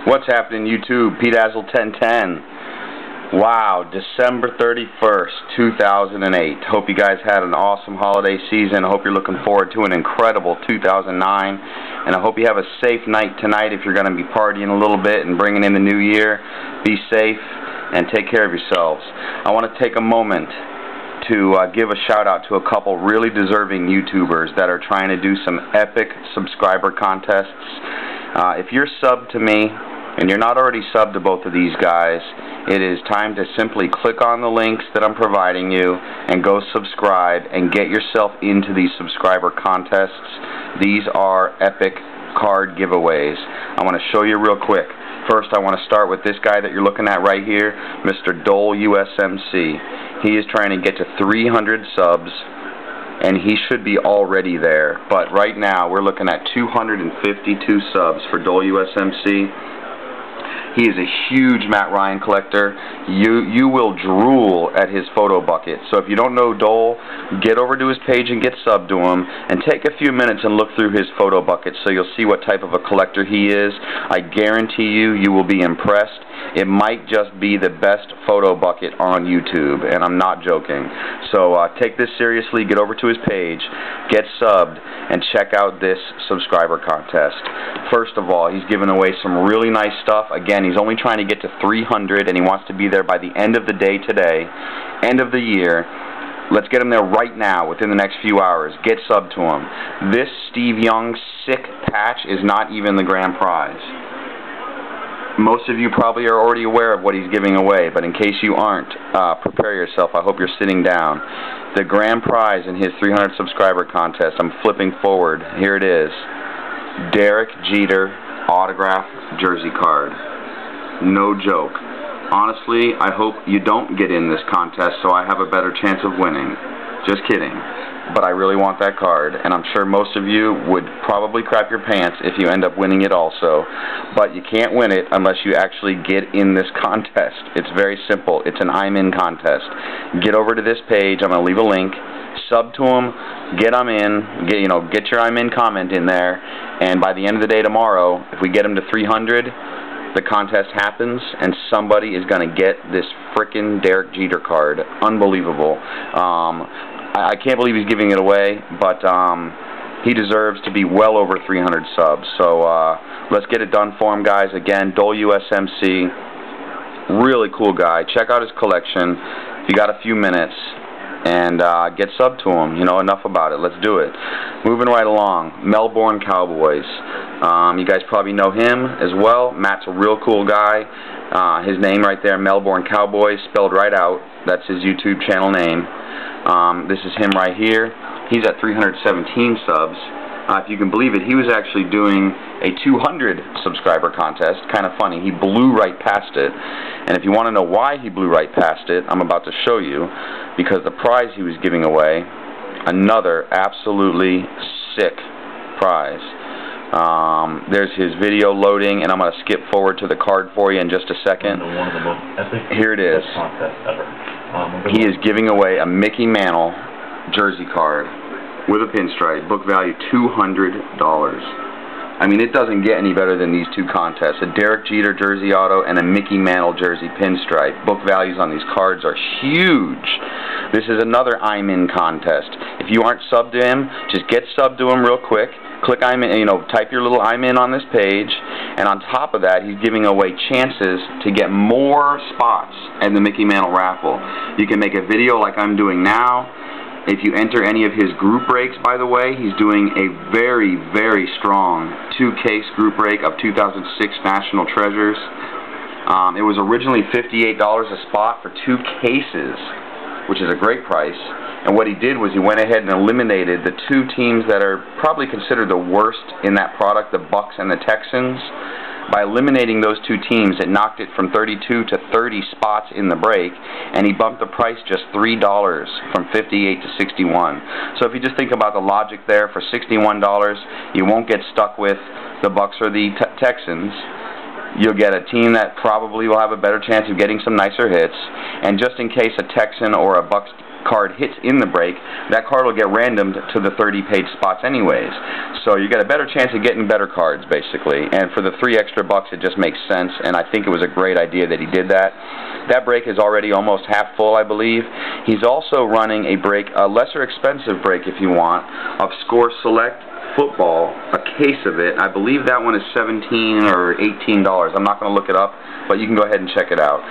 What's happening, YouTube? Pete Dazzle 1010. Wow, December 31st, 2008. Hope you guys had an awesome holiday season. I hope you're looking forward to an incredible 2009. And I hope you have a safe night tonight if you're going to be partying a little bit and bringing in the new year. Be safe and take care of yourselves. I want to take a moment to give a shout out to a couple really deserving YouTubers that are trying to do some epic subscriber contests. If you're subbed to me and you're not already subbed to both of these guys, it is time to simply click on the links that I'm providing you and go subscribe and get yourself into these subscriber contests. These are epic card giveaways. I want to show you real quick. First, I want to start with this guy that you're looking at right here, Mr. Dole USMC. He is trying to get to 300 subs, and he should be already there. But right now, we're looking at 252 subs for Dole USMC. He is a huge Matt Ryan collector. You will drool at his photo bucket. So if you don't know Dole, get over to his page and get subbed to him, and take a few minutes and look through his photo bucket so you'll see what type of a collector he is. I guarantee you will be impressed. It might just be the best photo bucket on YouTube, and I'm not joking. So take this seriously, get over to his page, get subbed, and check out this subscriber contest. First of all, he's giving away some really nice stuff. Again, he's only trying to get to 300, and he wants to be there by the end of the day today, end of the year. Let's get him there right now, within the next few hours. Get subbed to him. This Steve Young sick patch is not even the grand prize. Most of you probably are already aware of what he's giving away, but in case you aren't, prepare yourself. I hope you're sitting down. The grand prize in his 300 subscriber contest, I'm flipping forward. Here it is. Derek Jeter autograph jersey card. No joke. Honestly, I hope you don't get in this contest so I have a better chance of winning. Just kidding. But I really want that card, and I'm sure most of you would probably crap your pants if you end up winning it also. But you can't win it unless you actually get in this contest. It's very simple. It's an I'm in contest. Get over to this page. I'm going to leave a link. Sub to him. Get them in. Get your I'm in comment in there. And by the end of the day tomorrow, if we get him to 300, the contest happens, and somebody is going to get this frickin' Derek Jeter card. Unbelievable. I can't believe he's giving it away, but he deserves to be well over 300 subs. So let's get it done for him, guys. Again, Dole USMC, really cool guy. Check out his collection if you got a few minutes, and get subbed to him. Enough about it. Let's do it. Moving right along, Melbourne Cowboys. You guys probably know him as well. Matt's a real cool guy. His name right there, Melbourne Cowboys, spelled right out. That's his YouTube channel name. This is him right here. He's at 317 subs. If you can believe it, he was actually doing a 200 subscriber contest. Kind of funny. He blew right past it. And if you want to know why he blew right past it, I'm about to show you. Because the prize he was giving away, another absolutely sick prize. There's his video loading, and I'm going to skip forward to the card for you in just a second. Here it is. He is giving away a Mickey Mantle jersey card with a pinstripe, book value $200. I mean, it doesn't get any better than these two contests. A Derek Jeter jersey auto and a Mickey Mantle jersey pinstripe. Book values on these cards are huge. This is another I'm in contest. If you aren't subbed to him, just get subbed to him real quick. Click I'm in, type your little I'm in on this page, and on top of that, he's giving away chances to get more spots in the Mickey Mantle raffle. You can make a video like I'm doing now. If you enter any of his group breaks, by the way, he's doing a very, very strong 2-case group break of 2006 National Treasures. It was originally $58 a spot for 2 cases, which is a great price. And what he did was he went ahead and eliminated the 2 teams that are probably considered the worst in that product, the Bucks and the Texans. By eliminating those 2 teams, it knocked it from 32 to 30 spots in the break, and he bumped the price just $3 from 58 to 61. So if you just think about the logic there, for $61, you won't get stuck with the Bucks or the Texans. You'll get a team that probably will have a better chance of getting some nicer hits, and just in case a Texan or a Bucks card hits in the break, that card will get randomed to the 30 paid spots anyways. So you get a better chance of getting better cards, basically. And for the $3 extra, it just makes sense, and I think it was a great idea that he did that. That break is already almost half full, I believe. He's also running a break, a lesser expensive break if you want, of Score Select Football, a case of it. I believe that one is $17 or $18. I'm not going to look it up, but you can go ahead and check it out.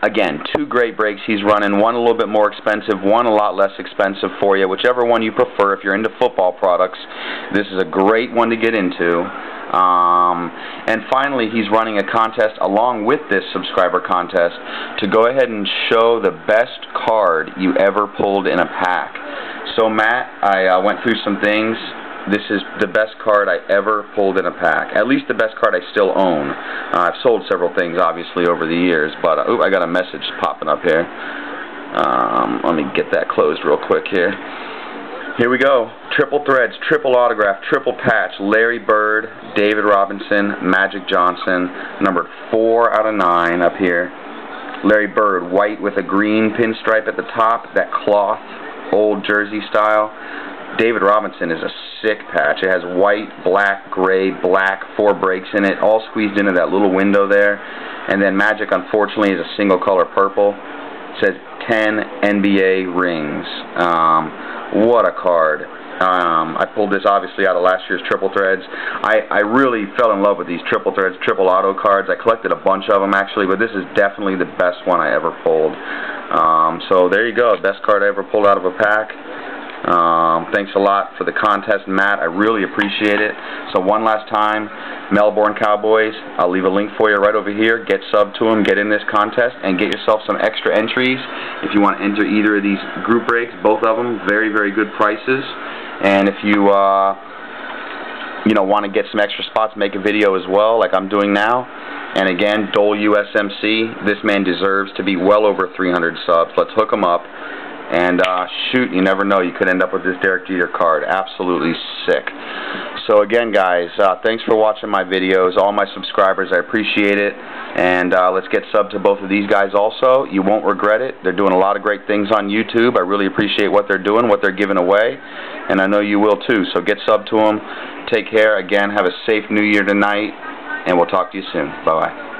Again, 2 great breaks he's running, one a little bit more expensive, one a lot less expensive for you, whichever one you prefer. If you're into football products, this is a great one to get into. And finally, he's running a contest along with this subscriber contest to go ahead and show the best card you ever pulled in a pack. So Matt, I went through some things. This is the best card I ever pulled in a pack. At least the best card I still own. I've sold several things, obviously, over the years, but I got a message popping up here. Let me get that closed real quick here. Here we go. Triple threads, triple autograph, triple patch. Larry Bird, David Robinson, Magic Johnson, numbered 4 out of 9 up here. Larry Bird, white with a green pinstripe at the top, that cloth, old jersey style. David Robinson is a sick patch. It has white, black, gray, black, 4 breaks in it, all squeezed into that little window there. And then Magic, unfortunately, is a single color purple. It says 10 NBA rings. What a card. I pulled this obviously out of last year's Triple Threads. I really fell in love with these Triple Threads, triple auto cards. I collected a bunch of them actually, but this is definitely the best one I ever pulled. So there you go, best card I ever pulled out of a pack. Thanks a lot for the contest, Matt. I really appreciate it. So one last time, Melbourne Cowboys, I'll leave a link for you right over here. Get sub to them, get in this contest, and get yourself some extra entries. If you want to enter either of these group breaks, both of them, very, very good prices. And if you want to get some extra spots, make a video as well, like I'm doing now. And again, Dole USMC, this man deserves to be well over 300 subs. Let's hook him up. And shoot, you never know, you could end up with this Derek Jeter card. Absolutely sick. So again, guys, thanks for watching my videos. All my subscribers, I appreciate it. And let's get sub to both of these guys also. You won't regret it. They're doing a lot of great things on YouTube. I really appreciate what they're doing, what they're giving away. And I know you will too. So get sub to them. Take care. Again, have a safe New Year tonight. And we'll talk to you soon. Bye-bye.